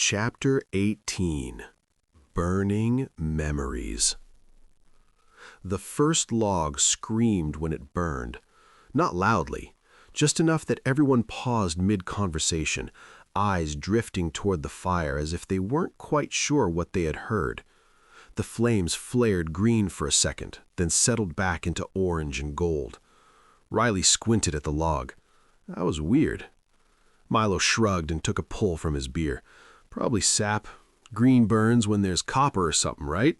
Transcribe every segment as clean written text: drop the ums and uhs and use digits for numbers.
Chapter 18. Burning Memories. The first log screamed when it burned. Not loudly, just enough that everyone paused mid-conversation, eyes drifting toward the fire as if they weren't quite sure what they had heard. The flames flared green for a second, then settled back into orange and gold. Riley squinted at the log. That was weird. Milo shrugged and took a pull from his beer. Probably sap. Green burns when there's copper or something, right?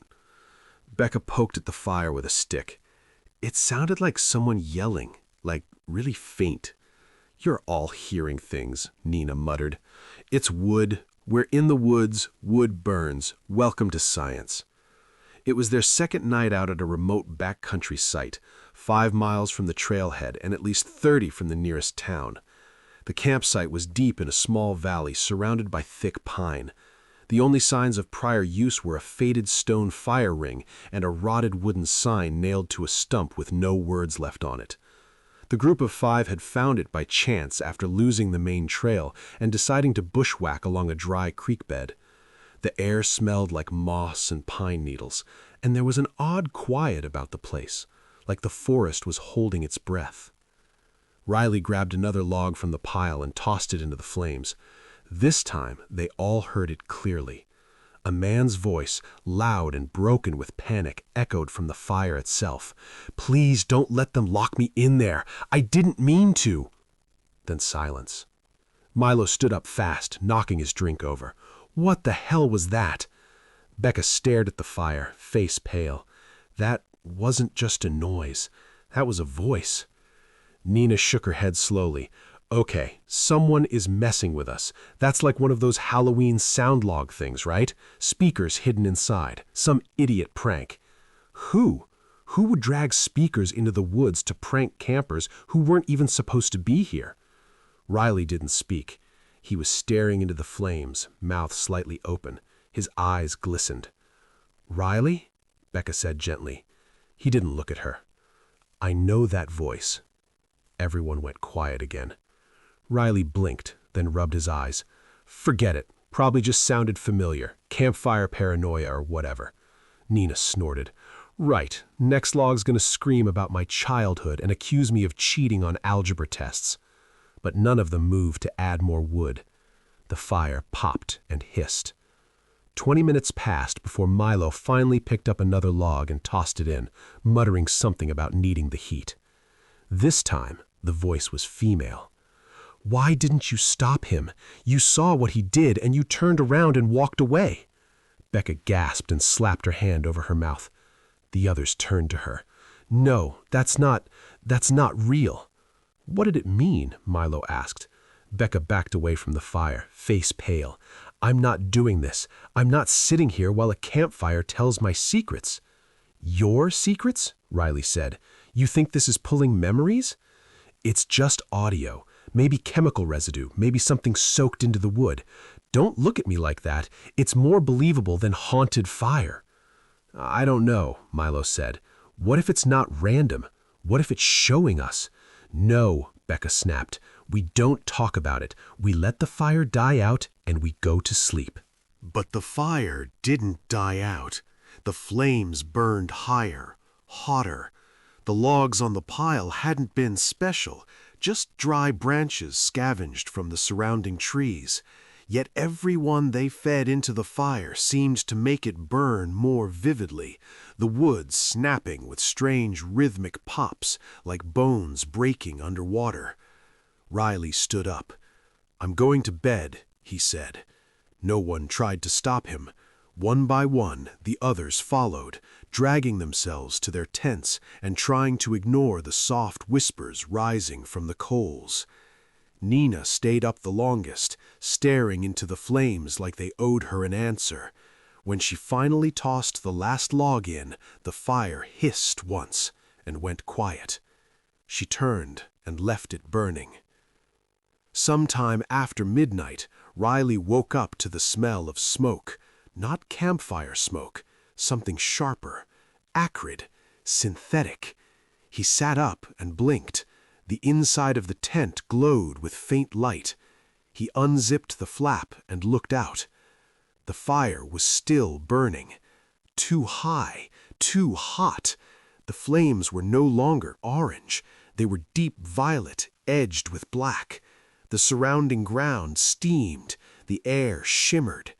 Becca poked at the fire with a stick. It sounded like someone yelling, like really faint. You're all hearing things, Nina muttered. It's wood. We're in the woods. Wood burns. Welcome to science. It was their second night out at a remote backcountry site, 5 miles from the trailhead and at least 30 from the nearest town. The campsite was deep in a small valley surrounded by thick pine. The only signs of prior use were a faded stone fire ring and a rotted wooden sign nailed to a stump with no words left on it. The group of 5 had found it by chance after losing the main trail and deciding to bushwhack along a dry creek bed. The air smelled like moss and pine needles, and there was an odd quiet about the place, like the forest was holding its breath. Riley grabbed another log from the pile and tossed it into the flames. This time, they all heard it clearly. A man's voice, loud and broken with panic, echoed from the fire itself. "Please don't let them lock me in there. I didn't mean to." Then silence. Milo stood up fast, knocking his drink over. What the hell was that? Becca stared at the fire, face pale. That wasn't just a noise. That was a voice. Nina shook her head slowly. Okay, someone is messing with us. That's like one of those Halloween sound log things, right? Speakers hidden inside. Some idiot prank. Who? Who would drag speakers into the woods to prank campers who weren't even supposed to be here? Riley didn't speak. He was staring into the flames, mouth slightly open. His eyes glistened. "Riley?" Becca said gently. He didn't look at her. "I know that voice." Everyone went quiet again. Riley blinked, then rubbed his eyes. Forget it. Probably just sounded familiar. Campfire paranoia or whatever. Nina snorted. Right. Next log's gonna scream about my childhood and accuse me of cheating on algebra tests. But none of them moved to add more wood. The fire popped and hissed. 20 minutes passed before Milo finally picked up another log and tossed it in, muttering something about needing the heat. This time, the voice was female. "Why didn't you stop him? You saw what he did and you turned around and walked away." Becca gasped and slapped her hand over her mouth. The others turned to her. "No, that's not real." "What did it mean?" Milo asked. Becca backed away from the fire, face pale. "I'm not doing this. I'm not sitting here while a campfire tells my secrets." "Your secrets?" Riley said. "You think this is pulling memories?" "It's just audio. Maybe chemical residue, maybe something soaked into the wood. Don't look at me like that. It's more believable than haunted fire." "I don't know," Milo said. "What if it's not random? What if it's showing us?" "No," Becca snapped. "We don't talk about it. We let the fire die out and we go to sleep." But the fire didn't die out. The flames burned higher, hotter. The logs on the pile hadn't been special, just dry branches scavenged from the surrounding trees. Yet every one they fed into the fire seemed to make it burn more vividly, the wood snapping with strange rhythmic pops, like bones breaking underwater. Riley stood up. "I'm going to bed," he said. No one tried to stop him. One by one, the others followed, dragging themselves to their tents and trying to ignore the soft whispers rising from the coals. Nina stayed up the longest, staring into the flames like they owed her an answer. When she finally tossed the last log in, the fire hissed once and went quiet. She turned and left it burning. Sometime after midnight, Riley woke up to the smell of smoke. Not campfire smoke, something sharper, acrid, synthetic. He sat up and blinked. The inside of the tent glowed with faint light. He unzipped the flap and looked out. The fire was still burning. Too high, too hot. The flames were no longer orange. They were deep violet, edged with black. The surrounding ground steamed. The air shimmered.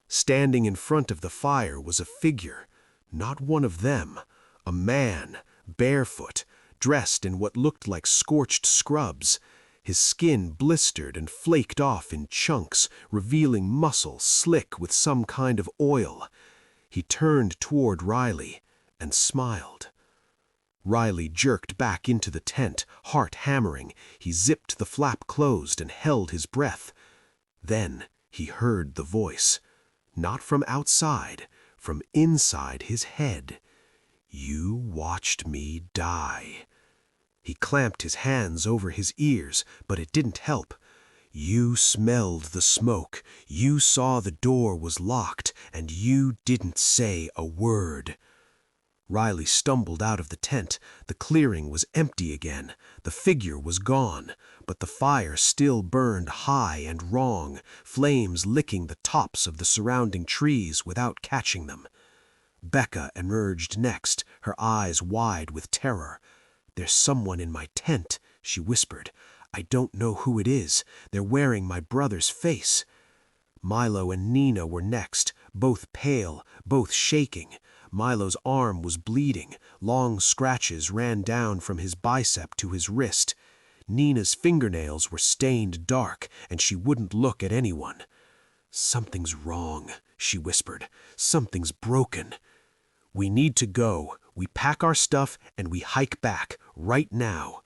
Standing in front of the fire was a figure, not one of them, a man, barefoot, dressed in what looked like scorched scrubs. His skin blistered and flaked off in chunks, revealing muscle slick with some kind of oil. He turned toward Riley and smiled. Riley jerked back into the tent, heart hammering. He zipped the flap closed and held his breath. Then he heard the voice, not from outside, from inside his head. "You watched me die." He clamped his hands over his ears, but it didn't help. "You smelled the smoke, you saw the door was locked, and you didn't say a word." Riley stumbled out of the tent. The clearing was empty again. The figure was gone, but the fire still burned high and wrong, flames licking the tops of the surrounding trees without catching them. Becca emerged next, her eyes wide with terror. "There's someone in my tent," she whispered. "I don't know who it is. They're wearing my brother's face." Milo and Nina were next, both pale, both shaking. Milo's arm was bleeding. Long scratches ran down from his bicep to his wrist. Nina's fingernails were stained dark, and she wouldn't look at anyone. "Something's wrong," she whispered. "Something's broken." "We need to go. We pack our stuff and we hike back, right now."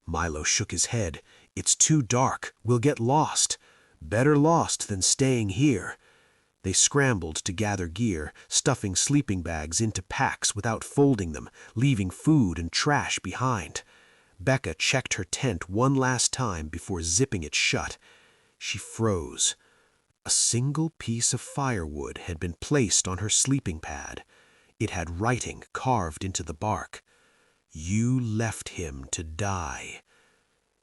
Milo shook his head. "It's too dark. We'll get lost. Better lost than staying here." They scrambled to gather gear, stuffing sleeping bags into packs without folding them, leaving food and trash behind. Becca checked her tent one last time before zipping it shut. She froze. A single piece of firewood had been placed on her sleeping pad. It had writing carved into the bark. "You left him to die."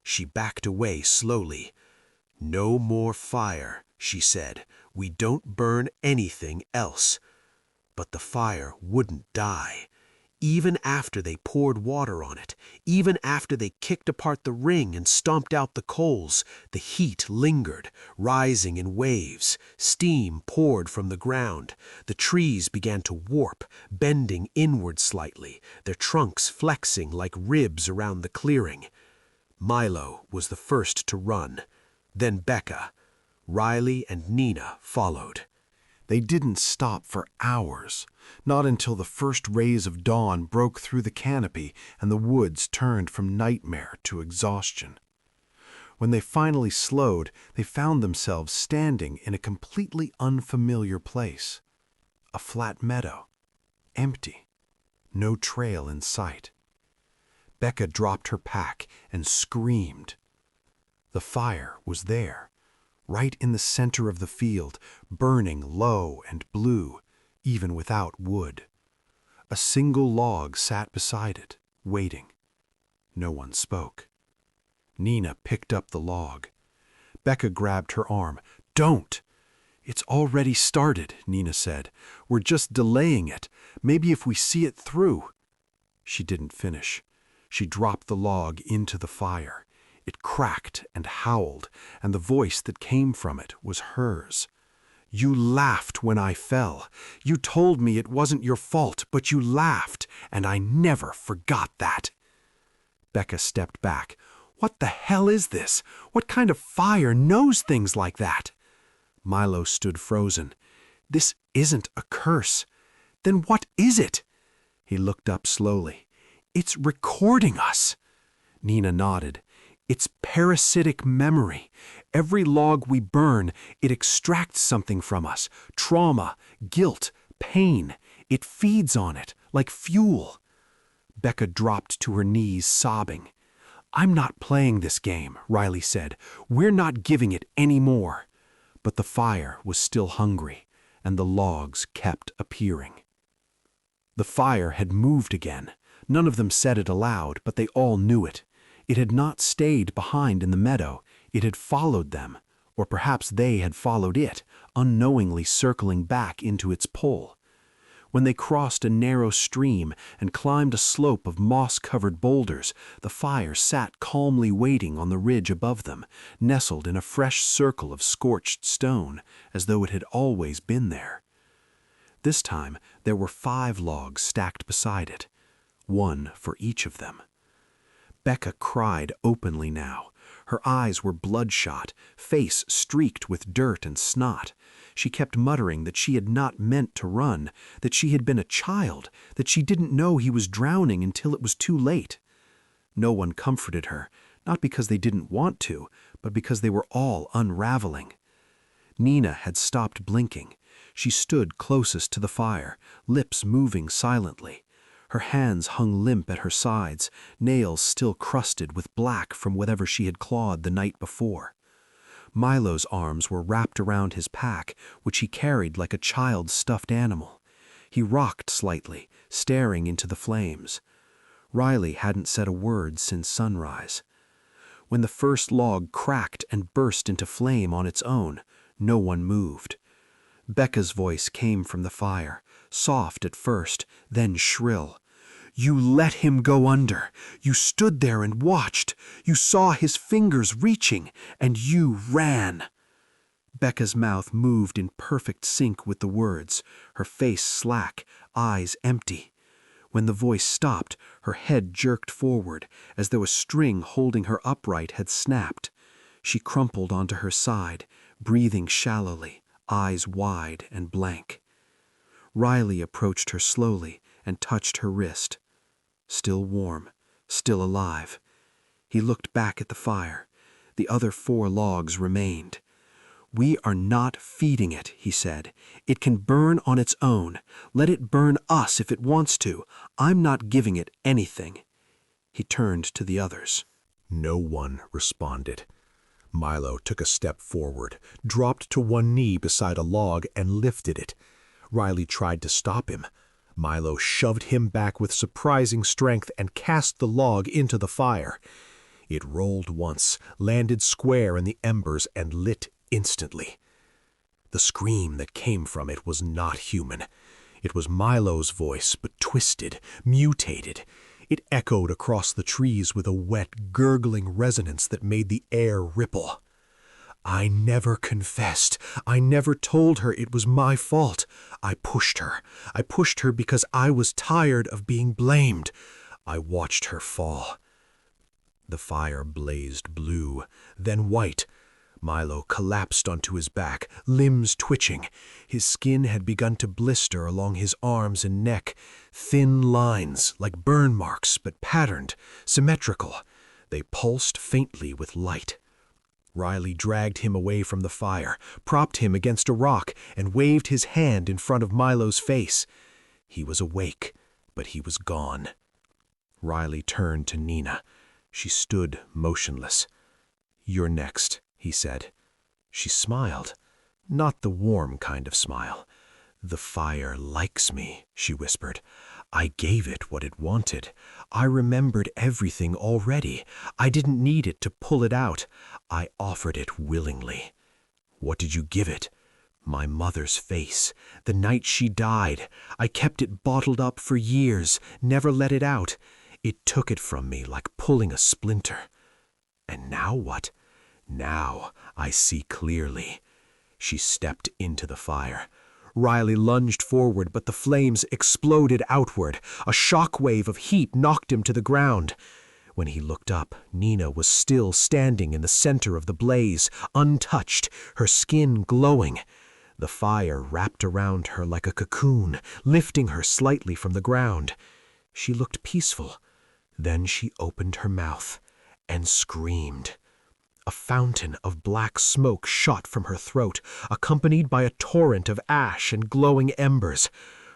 She backed away slowly. "No more fire," she said. "We don't burn anything else." But the fire wouldn't die. Even after they poured water on it, even after they kicked apart the ring and stomped out the coals, the heat lingered, rising in waves. Steam poured from the ground. The trees began to warp, bending inward slightly, their trunks flexing like ribs around the clearing. Milo was the first to run, then Becca. Riley and Nina followed. They didn't stop for hours, not until the first rays of dawn broke through the canopy and the woods turned from nightmare to exhaustion. When they finally slowed, they found themselves standing in a completely unfamiliar place. A flat meadow, empty, no trail in sight. Becca dropped her pack and screamed. The fire was there, right in the center of the field, burning low and blue, even without wood. A single log sat beside it, waiting. No one spoke. Nina picked up the log. Becca grabbed her arm. "Don't!" "It's already started," Nina said. "We're just delaying it. Maybe if we see it through." She didn't finish. She dropped the log into the fire. It cracked and howled, and the voice that came from it was hers. "You laughed when I fell. You told me it wasn't your fault, but you laughed, and I never forgot that." Becca stepped back. "What the hell is this? What kind of fire knows things like that?" Milo stood frozen. "This isn't a curse. Then what is it?" He looked up slowly. "It's recording us." Nina nodded. "It's parasitic memory. Every log we burn, it extracts something from us. Trauma, guilt, pain. It feeds on it, like fuel." Becca dropped to her knees, sobbing. "I'm not playing this game," Riley said. "We're not giving it any more." But the fire was still hungry, and the logs kept appearing. The fire had moved again. None of them said it aloud, but they all knew it. It had not stayed behind in the meadow. It had followed them, Or perhaps they had followed it, unknowingly circling back into its pull. When they crossed a narrow stream and climbed a slope of moss-covered boulders, the fire sat calmly waiting on the ridge above them, nestled in a fresh circle of scorched stone, as though it had always been there. This time there were 5 logs stacked beside it, one for each of them. Becca cried openly now. Her eyes were bloodshot, face streaked with dirt and snot. She kept muttering that she had not meant to run, that she had been a child, that she didn't know he was drowning until it was too late. No one comforted her, not because they didn't want to, but because they were all unraveling. Nina had stopped blinking. She stood closest to the fire, lips moving silently. Her hands hung limp at her sides, nails still crusted with black from whatever she had clawed the night before. Milo's arms were wrapped around his pack, which he carried like a child's stuffed animal. He rocked slightly, staring into the flames. Riley hadn't said a word since sunrise. When the first log cracked and burst into flame on its own, no one moved. Becca's voice came from the fire, soft at first, then shrill. "You let him go under. You stood there and watched. You saw his fingers reaching, and you ran." Becca's mouth moved in perfect sync with the words, her face slack, eyes empty. When the voice stopped, her head jerked forward, as though a string holding her upright had snapped. She crumpled onto her side, breathing shallowly, eyes wide and blank. Riley approached her slowly and touched her wrist. Still warm, still alive. He looked back at the fire. The other 4 logs remained. "We are not feeding it," he said. "It can burn on its own. Let it burn us if it wants to. I'm not giving it anything." He turned to the others. No one responded. Milo took a step forward, dropped to one knee beside a log, and lifted it. Riley tried to stop him. Milo shoved him back with surprising strength and cast the log into the fire. It rolled once, landed square in the embers, and lit instantly. The scream that came from it was not human. It was Milo's voice, but twisted, mutated. It echoed across the trees with a wet, gurgling resonance that made the air ripple. "I never confessed. I never told her it was my fault. I pushed her. I pushed her because I was tired of being blamed. I watched her fall." The fire blazed blue, then white. Milo collapsed onto his back, limbs twitching. His skin had begun to blister along his arms and neck, thin lines like burn marks, but patterned, symmetrical. They pulsed faintly with light. Riley dragged him away from the fire, propped him against a rock, and waved his hand in front of Milo's face. He was awake, but he was gone. Riley turned to Nina. She stood motionless. "You're next," he said. She smiled, not the warm kind of smile. "The fire likes me," she whispered. "I gave it what it wanted. I remembered everything already. I didn't need it to pull it out. I offered it willingly." "What did you give it?" "My mother's face. The night she died. I kept it bottled up for years, never let it out. It took it from me like pulling a splinter. And now what? Now I see clearly." She stepped into the fire. Riley lunged forward, but the flames exploded outward. A shock wave of heat knocked him to the ground. When he looked up, Nina was still standing in the center of the blaze, untouched, her skin glowing. The fire wrapped around her like a cocoon, lifting her slightly from the ground. She looked peaceful. Then she opened her mouth and screamed. A fountain of black smoke shot from her throat, accompanied by a torrent of ash and glowing embers.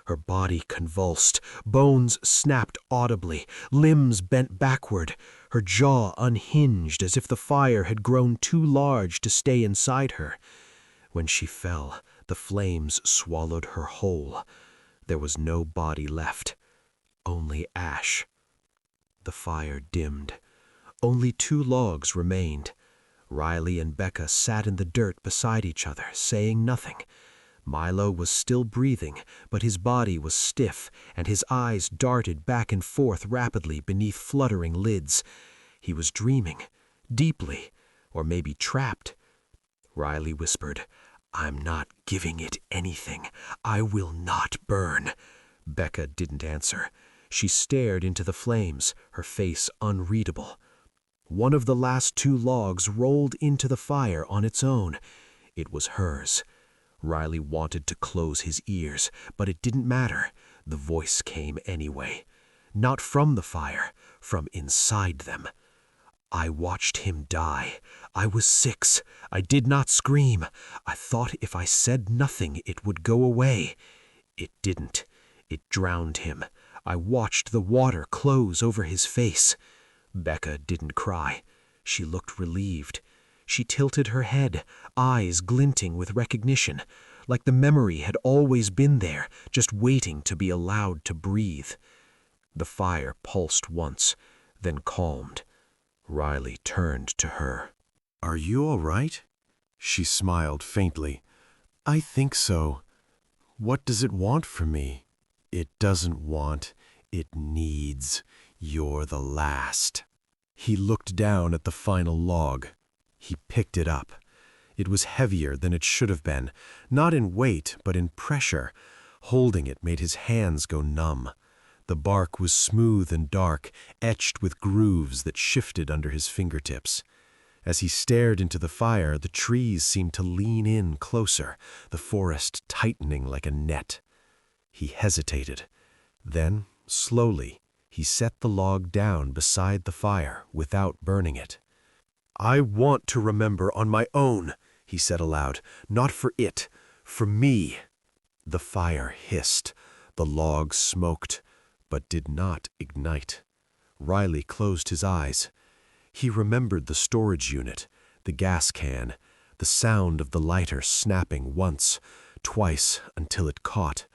Her body convulsed, bones snapped audibly, limbs bent backward, her jaw unhinged as if the fire had grown too large to stay inside her. When she fell, the flames swallowed her whole. There was no body left, only ash. The fire dimmed. Only 2 logs remained. Riley and Becca sat in the dirt beside each other, saying nothing. Milo was still breathing, but his body was stiff, and his eyes darted back and forth rapidly beneath fluttering lids. He was dreaming, deeply, or maybe trapped. Riley whispered, "I'm not giving it anything. I will not burn." Becca didn't answer. She stared into the flames, her face unreadable. One of the last 2 logs rolled into the fire on its own. It was hers. Riley wanted to close his ears, but it didn't matter. The voice came anyway. Not from the fire, from inside them. "I watched him die. I was 6. I did not scream. I thought if I said nothing it would go away. It didn't. It drowned him. I watched the water close over his face." Becca didn't cry. She looked relieved. She tilted her head, eyes glinting with recognition, like the memory had always been there, just waiting to be allowed to breathe. The fire pulsed once, then calmed. Riley turned to her. "Are you all right?" She smiled faintly. "I think so. What does it want from me?" "It doesn't want. It needs. You're the last." He looked down at the final log. He picked it up. It was heavier than it should have been, not in weight, but in pressure. Holding it made his hands go numb. The bark was smooth and dark, etched with grooves that shifted under his fingertips. As he stared into the fire, the trees seemed to lean in closer, the forest tightening like a net. He hesitated. Then, slowly, he set the log down beside the fire without burning it. "I want to remember on my own," he said aloud. "Not for it, for me." The fire hissed. The log smoked, but did not ignite. Riley closed his eyes. He remembered the storage unit, the gas can, the sound of the lighter snapping once, twice until it caught.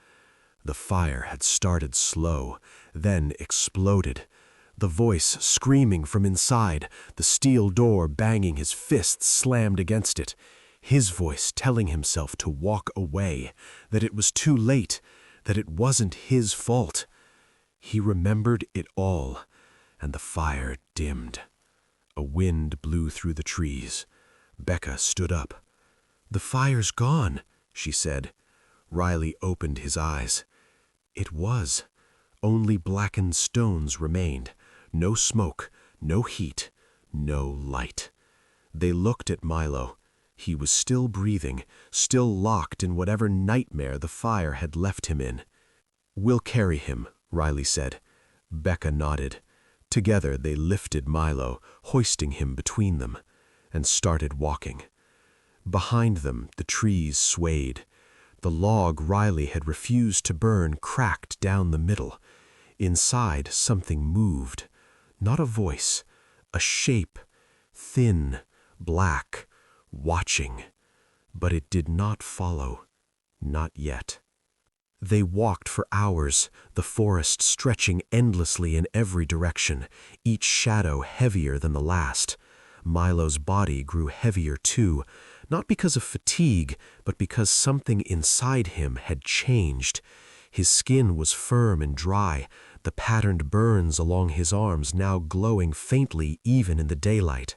The fire had started slow, then exploded. The voice screaming from inside, the steel door banging, his fists slammed against it. His voice telling himself to walk away, that it was too late, that it wasn't his fault. He remembered it all, and the fire dimmed. A wind blew through the trees. Becca stood up. "The fire's gone," she said. Riley opened his eyes. It was. Only blackened stones remained. No smoke, no heat, no light. They looked at Milo. He was still breathing, still locked in whatever nightmare the fire had left him in. "We'll carry him," Riley said. Becca nodded. Together they lifted Milo, hoisting him between them, and started walking. Behind them, the trees swayed. The log Riley had refused to burn cracked down the middle. Inside, something moved. Not a voice, a shape, thin, black, watching. But it did not follow. Not yet. They walked for hours, the forest stretching endlessly in every direction, each shadow heavier than the last. Milo's body grew heavier too, not because of fatigue, but because something inside him had changed. His skin was firm and dry, the patterned burns along his arms now glowing faintly even in the daylight.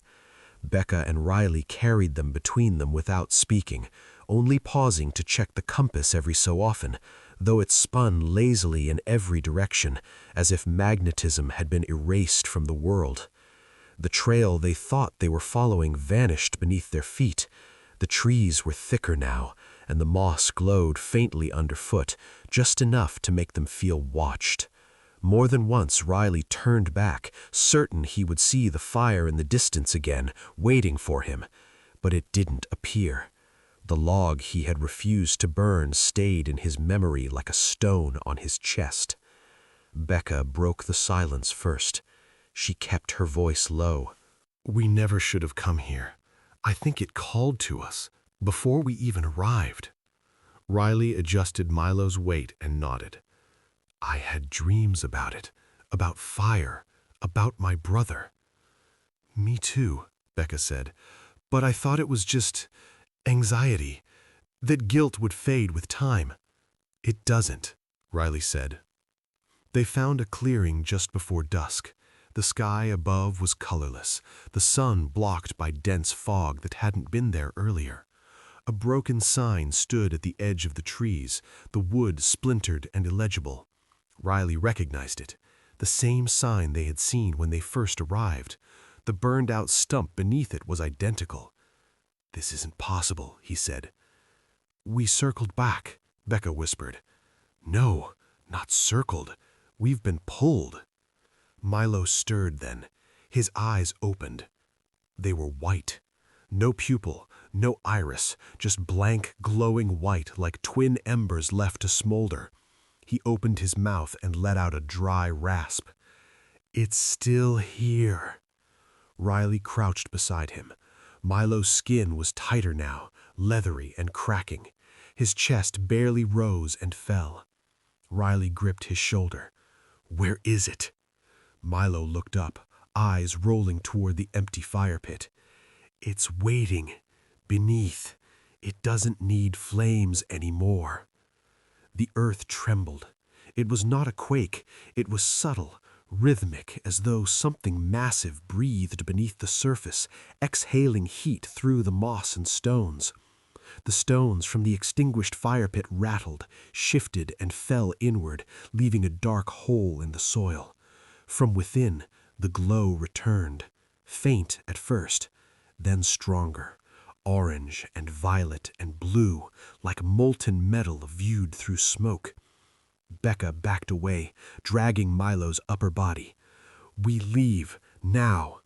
Becca and Riley carried them between them without speaking, only pausing to check the compass every so often, though it spun lazily in every direction, as if magnetism had been erased from the world. The trail they thought they were following vanished beneath their feet. The trees were thicker now, and the moss glowed faintly underfoot, just enough to make them feel watched. More than once Riley turned back, certain he would see the fire in the distance again, waiting for him. But it didn't appear. The log he had refused to burn stayed in his memory like a stone on his chest. Becca broke the silence first. She kept her voice low. "We never should have come here. I think it called to us, before we even arrived." Riley adjusted Milo's weight and nodded. "I had dreams about it, about fire, about my brother." "Me too," Becca said, But I thought it was just anxiety, that guilt would fade with time. It doesn't, Riley said. They found a clearing just before dusk. The sky above was colorless, the sun blocked by dense fog that hadn't been there earlier. A broken sign stood at the edge of the trees, the wood splintered and illegible. Riley recognized it, the same sign they had seen when they first arrived. The burned-out stump beneath it was identical. "This isn't possible," he said. "We circled back," Becca whispered. "No, not circled. We've been pulled." Milo stirred then. His eyes opened. They were white. No pupil, no iris, just blank, glowing white like twin embers left to smolder. He opened his mouth and let out a dry rasp. "It's still here." Riley crouched beside him. Milo's skin was tighter now, leathery and cracking. His chest barely rose and fell. Riley gripped his shoulder. "Where is it?" Milo looked up, eyes rolling toward the empty fire pit. "It's waiting. Beneath. It doesn't need flames anymore." The earth trembled. It was not a quake. It was subtle, rhythmic, as though something massive breathed beneath the surface, exhaling heat through the moss and stones. The stones from the extinguished fire pit rattled, shifted, and fell inward, leaving a dark hole in the soil. From within, the glow returned, faint at first, then stronger, orange and violet and blue, like molten metal viewed through smoke. Becca backed away, dragging Milo's upper body. "We leave, now."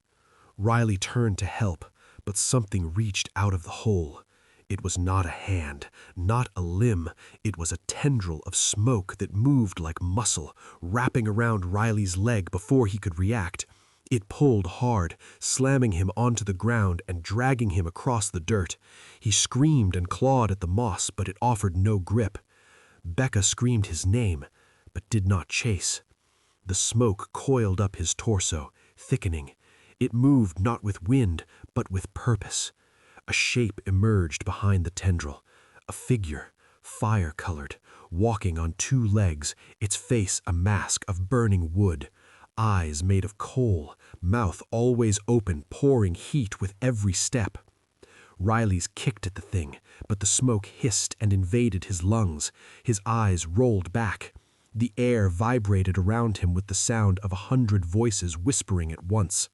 Riley turned to help, but something reached out of the hole. It was not a hand, not a limb. It was a tendril of smoke that moved like muscle, wrapping around Riley's leg before he could react. It pulled hard, slamming him onto the ground and dragging him across the dirt. He screamed and clawed at the moss, but it offered no grip. Becca screamed his name, but did not chase. The smoke coiled up his torso, thickening. It moved not with wind, but with purpose. A shape emerged behind the tendril, a figure, fire-colored, walking on two legs, its face a mask of burning wood, eyes made of coal, mouth always open, pouring heat with every step. Riley's kicked at the thing, but the smoke hissed and invaded his lungs. His eyes rolled back. The air vibrated around him with the sound of 100 voices whispering at once.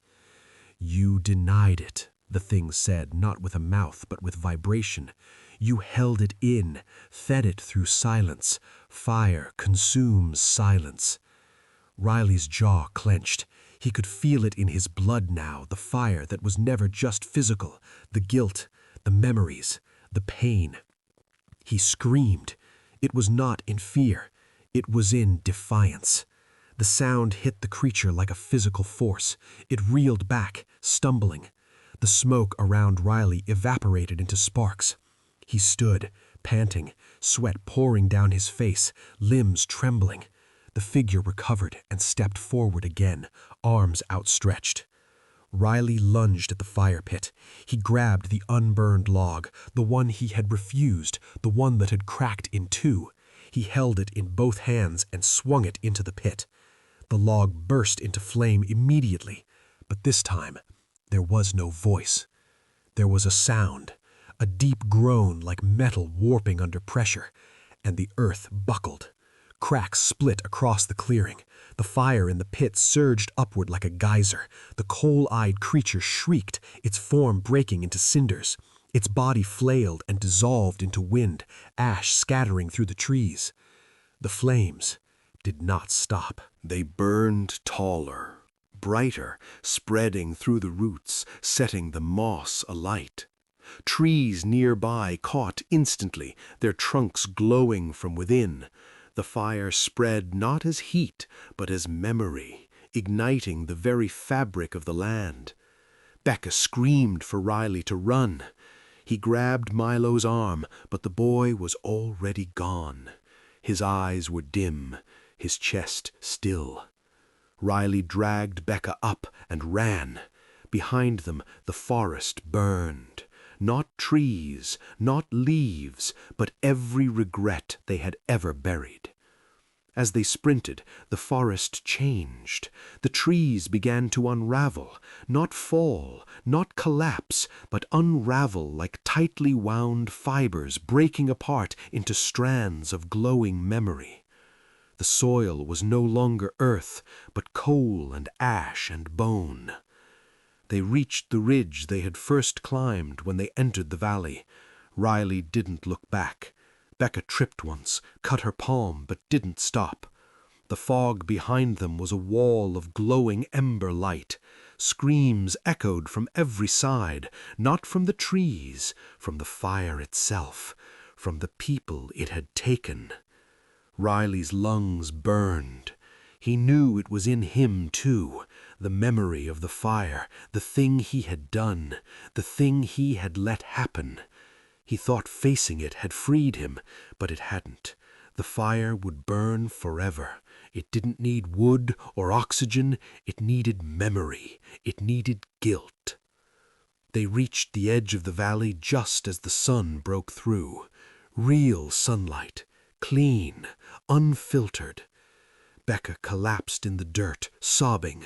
"You denied it," the thing said, not with a mouth, but with vibration. "You held it in, fed it through silence. Fire consumes silence." Riley's jaw clenched. He could feel it in his blood now, the fire that was never just physical, the guilt, the memories, the pain. He screamed. It was not in fear. It was in defiance. The sound hit the creature like a physical force. It reeled back, stumbling. The smoke around Riley evaporated into sparks. He stood, panting, sweat pouring down his face, limbs trembling. The figure recovered and stepped forward again, arms outstretched. Riley lunged at the fire pit. He grabbed the unburned log, the one he had refused, the one that had cracked in two. He held it in both hands and swung it into the pit. The log burst into flame immediately, but this time there was no voice. There was a sound, a deep groan like metal warping under pressure, and the earth buckled. Cracks split across the clearing. The fire in the pit surged upward like a geyser. The coal-eyed creature shrieked, its form breaking into cinders. Its body flailed and dissolved into wind, ash scattering through the trees. The flames did not stop. They burned taller, brighter, spreading through the roots, setting the moss alight. Trees nearby caught instantly, their trunks glowing from within. The fire spread not as heat, but as memory, igniting the very fabric of the land. Becca screamed for Riley to run. He grabbed Milo's arm, but the boy was already gone. His eyes were dim, his chest still. Riley dragged Becca up and ran. Behind them, the forest burned. Not trees, not leaves, but every regret they had ever buried. As they sprinted, the forest changed. The trees began to unravel, not fall, not collapse, but unravel like tightly wound fibers breaking apart into strands of glowing memory. The soil was no longer earth, but coal and ash and bone. They reached the ridge they had first climbed when they entered the valley. Riley didn't look back. Becca tripped once, cut her palm, but didn't stop. The fog behind them was a wall of glowing ember light. Screams echoed from every side, not from the trees, from the fire itself, from the people it had taken. Riley's lungs burned. He knew it was in him, too, the memory of the fire, the thing he had done, the thing he had let happen. He thought facing it had freed him, but it hadn't. The fire would burn forever. It didn't need wood or oxygen. It needed memory. It needed guilt. They reached the edge of the valley just as the sun broke through. Real sunlight, clean, unfiltered. Becca collapsed in the dirt, sobbing.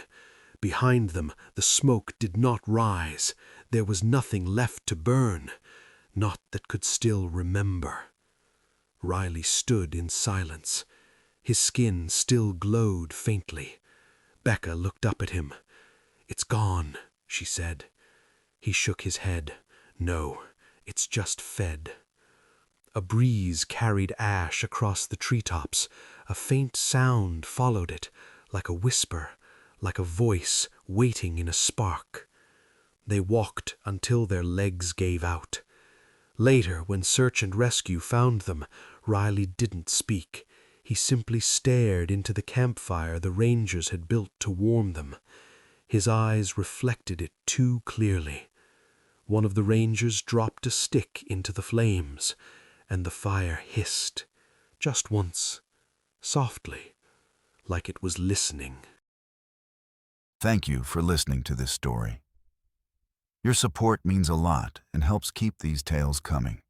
Behind them, the smoke did not rise. There was nothing left to burn, not that could still remember. Riley stood in silence. His skin still glowed faintly. Becca looked up at him. "It's gone," she said. He shook his head. "No, it's just fed." A breeze carried ash across the treetops. A faint sound followed it, like a whisper, like a voice waiting in a spark. They walked until their legs gave out. Later, when search and rescue found them, Riley didn't speak. He simply stared into the campfire the rangers had built to warm them. His eyes reflected it too clearly. One of the rangers dropped a stick into the flames, and the fire hissed, just once, softly, like it was listening. Thank you for listening to this story. Your support means a lot and helps keep these tales coming.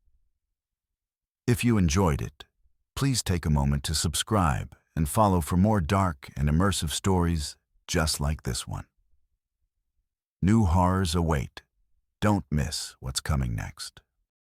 If you enjoyed it, please take a moment to subscribe and follow for more dark and immersive stories just like this one. New horrors await. Don't miss what's coming next.